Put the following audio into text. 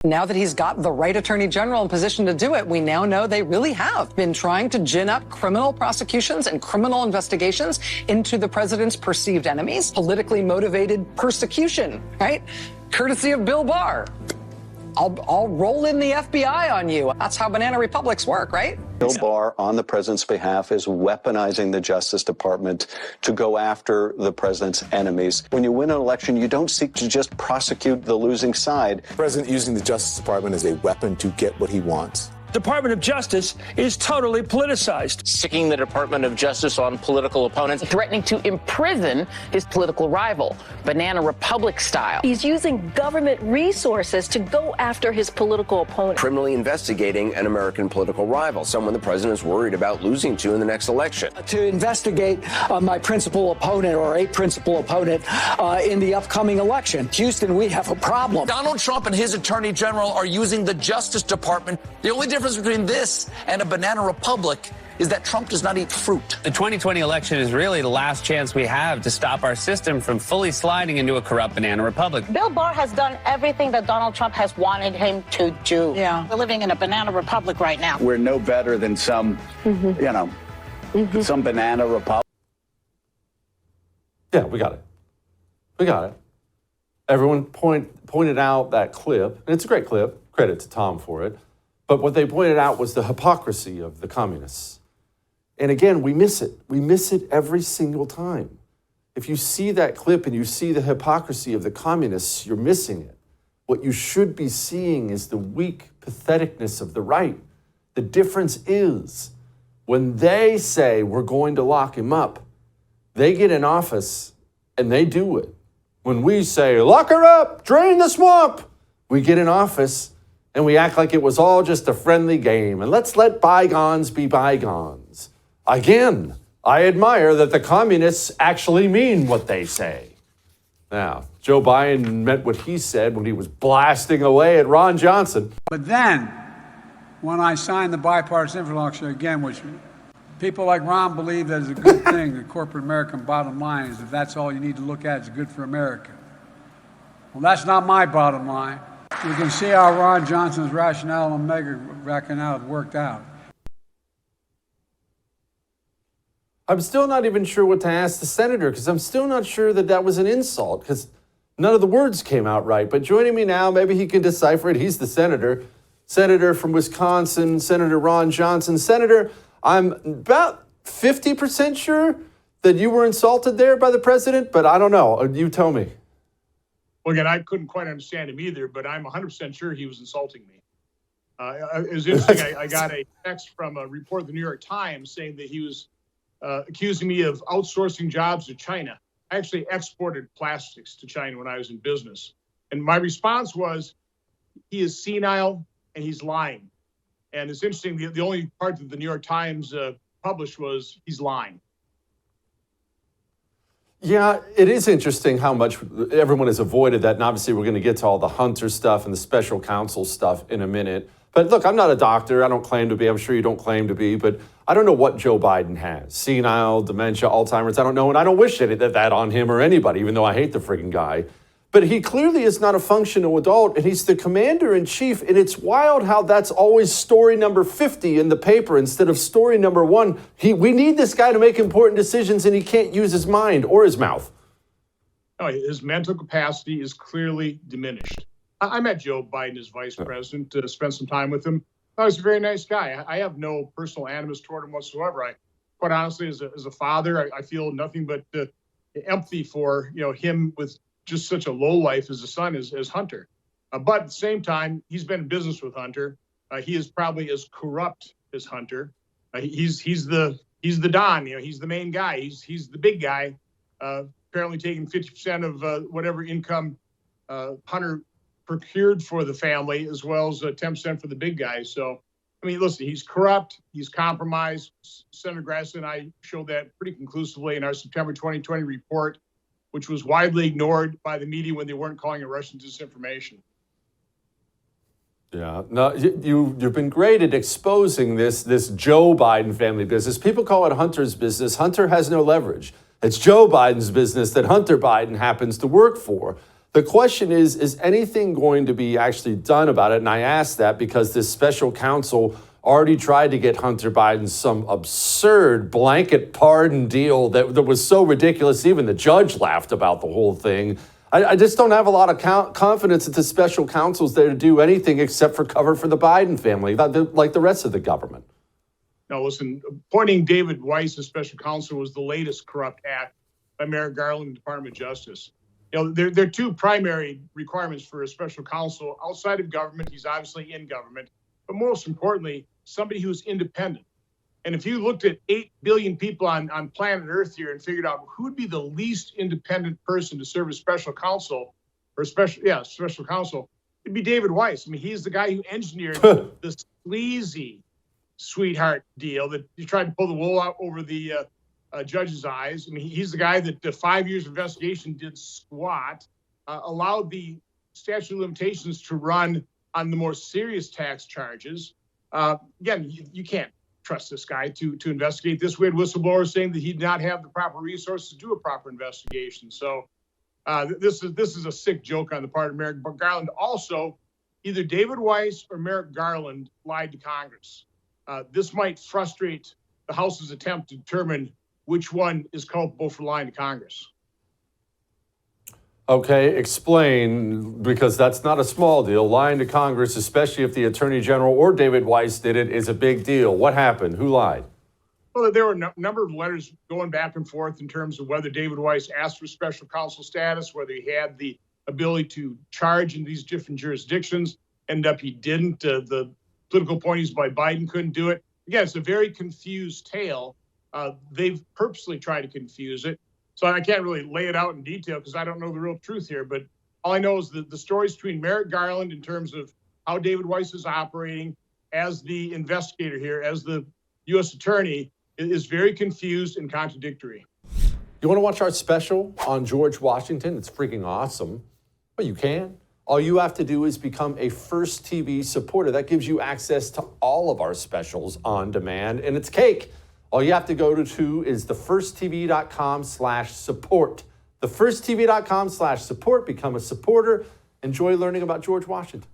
Now that he's got the right attorney general in position to do it, we now know they really have been trying to gin up criminal prosecutions and criminal investigations into the president's perceived enemies, politically motivated persecution, right? Courtesy of Bill Barr. I'll roll in the FBI on you. That's how banana republics work, right? Bill Barr, on the president's behalf, is weaponizing the Justice Department to go after the president's enemies. When you win an election, you don't seek to just prosecute the losing side. The president using the Justice Department as a weapon to get what he wants. Department of Justice is totally politicized. Sticking the Department of Justice on political opponents. Threatening to imprison his political rival, Banana Republic style. He's using government resources to go after his political opponent. Criminally investigating an American political rival, someone the president is worried about losing to in the next election. To investigate my principal opponent or a principal opponent in the upcoming election. Houston, we have a problem. Donald Trump and his attorney general are using the Justice Department. The only difference between this and a banana republic is that Trump does not eat fruit. The 2020 election is really the last chance we have to stop our system from fully sliding into a corrupt banana republic. Bill Barr has done everything that Donald Trump has wanted him to do. Yeah. We're living in a banana republic right now. We're no better than some, some banana republic. Yeah, we got it. We got it. Everyone pointed out that clip, and it's a great clip. Credit to Tom for it. But what they pointed out was the hypocrisy of the communists. And again, we miss it. We miss it every single time. If you see that clip and you see the hypocrisy of the communists, you're missing it. What you should be seeing is the weak patheticness of the right. The difference is when they say we're going to lock him up, they get in office and they do it. When we say, lock her up, drain the swamp, we get in office and we act like it was all just a friendly game. And let's let bygones be bygones. Again, I admire that the communists actually mean what they say. Now, Joe Biden meant what he said when he was blasting away at Ron Johnson. But then, when I signed the bipartisan infrastructure again, which people like Ron believe that is a good thing, the corporate American bottom line is that that's all you need to look at is good for America. Well, that's not my bottom line. You can see how Ron Johnson's rationale and Omega rationale worked out. I'm still not even sure what to ask the senator because I'm still not sure that that was an insult because none of the words came out right. But joining me now, maybe he can decipher it. He's the senator from Wisconsin, Senator Ron Johnson. Senator, I'm about 50% sure that you were insulted there by the president, but I don't know. You tell me. Well, again, I couldn't quite understand him either, but I'm 100% sure he was insulting me. It was interesting. I got a text from a report of the New York Times saying that he was accusing me of outsourcing jobs to China. I actually exported plastics to China when I was in business. And my response was, he is senile and he's lying. And it's interesting, the only part that the New York Times published was he's lying. Yeah, it is interesting how much everyone has avoided that. And obviously, we're going to get to all the Hunter stuff and the special counsel stuff in a minute. But look, I'm not a doctor. I don't claim to be. I'm sure you don't claim to be. But I don't know what Joe Biden has. Senile, dementia, Alzheimer's. I don't know. And I don't wish that on him or anybody, even though I hate the friggin' guy. But he clearly is not a functional adult, and he's the commander-in-chief, and it's wild how that's always story number 50 in the paper instead of story number 1. We need this guy to make important decisions, and he can't use his mind or his mouth. No, his mental capacity is clearly diminished. I met Joe Biden as vice president, spent some time with him. He was a very nice guy. I have no personal animus toward him whatsoever. Quite honestly, as a father, I feel nothing but empathy for him with just such a low life as a son as Hunter. But at the same time, he's been in business with Hunter. He is probably as corrupt as Hunter. He's the Don, he's the main guy. He's the big guy, apparently taking 50% of whatever income Hunter procured for the family, as well as 10% for the big guy. So, I mean, listen, he's corrupt. He's compromised. Senator Grassley and I showed that pretty conclusively in our September 2020 report, which was widely ignored by the media when they weren't calling it Russian disinformation. Yeah, no, you've been great at exposing this Joe Biden family business. People call it Hunter's business. Hunter has no leverage. It's Joe Biden's business that Hunter Biden happens to work for. The question is anything going to be actually done about it? And I ask that because this special counsel already tried to get Hunter Biden some absurd blanket pardon deal that was so ridiculous. Even the judge laughed about the whole thing. I just don't have a lot of confidence that the special counsel's there to do anything except for cover for the Biden family, like the rest of the government. No, listen, appointing David Weiss as special counsel was the latest corrupt act by Merrick Garland and the Department of Justice. You know, there are two primary requirements for a special counsel. Outside of government, he's obviously in government, but most importantly, somebody who's independent. And if you looked at 8 billion people on planet Earth here and figured out who would be the least independent person to serve as special counsel, special counsel, it'd be David Weiss. I mean, he's the guy who engineered this sleazy sweetheart deal that he tried to pull the wool out over the judge's eyes. I mean, he's the guy that the 5 years of investigation did squat, allowed the statute of limitations to run on the more serious tax charges. Again, you can't trust this guy to investigate this. We had whistleblowers saying that he did not have the proper resources to do a proper investigation. So this is a sick joke on the part of Merrick Garland. Also, either David Weiss or Merrick Garland lied to Congress. This might frustrate the House's attempt to determine which one is culpable for lying to Congress. Okay, explain, because that's not a small deal. Lying to Congress, especially if the Attorney General or David Weiss did it, is a big deal. What happened? Who lied? Well, there were a number of letters going back and forth in terms of whether David Weiss asked for special counsel status, whether he had the ability to charge in these different jurisdictions. Ended up he didn't. The political appointees by Biden couldn't do it. Again, it's a very confused tale. They've purposely tried to confuse it. So I can't really lay it out in detail because I don't know the real truth here. But all I know is that the stories between Merrick Garland in terms of how David Weiss is operating as the investigator here, as the U.S. attorney, is very confused and contradictory. You want to watch our special on George Washington? It's freaking awesome. Well, you can. All you have to do is become a First TV supporter. That gives you access to all of our specials on demand, and it's cake. All you have to go to is thefirsttv.com/support. Thefirsttv.com/support. Become a supporter. Enjoy learning about George Washington.